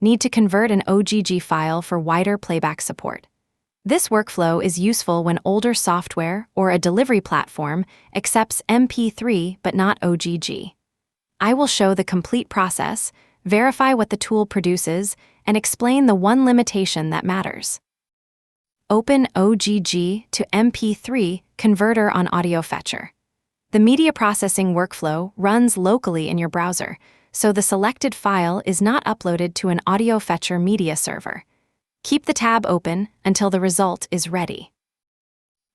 Need to convert an OGG file for wider playback support. This workflow is useful when older software or a delivery platform accepts MP3 but not OGG. I will show the complete process, verify what the tool produces, and explain the one limitation that matters. Open OGG to MP3 Converter on AudioFetcher. The media processing workflow runs locally in your browser, so the selected file is not uploaded to an AudioFetcher media server. Keep the tab open until the result is ready.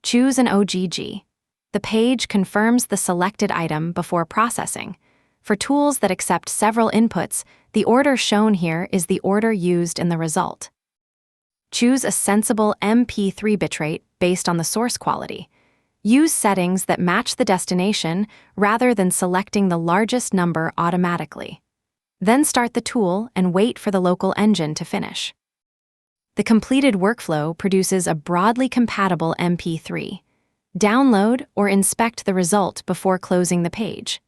Choose an OGG. The page confirms the selected item before processing. For tools that accept several inputs, the order shown here is the order used in the result. Choose a sensible MP3 bitrate based on the source quality. Use settings that match the destination rather than selecting the largest number automatically. Then start the tool and wait for the local engine to finish. The completed workflow produces a broadly compatible MP3. Download or inspect the result before closing the page.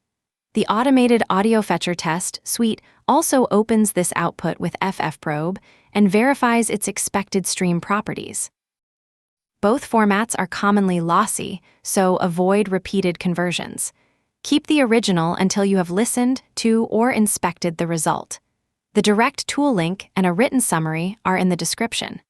The automated AudioFetcher test suite also opens this output with FFprobe and verifies its expected stream properties. Both formats are commonly lossy, so avoid repeated conversions. Keep the original until you have listened to or inspected the result. The direct tool link and a written summary are in the description.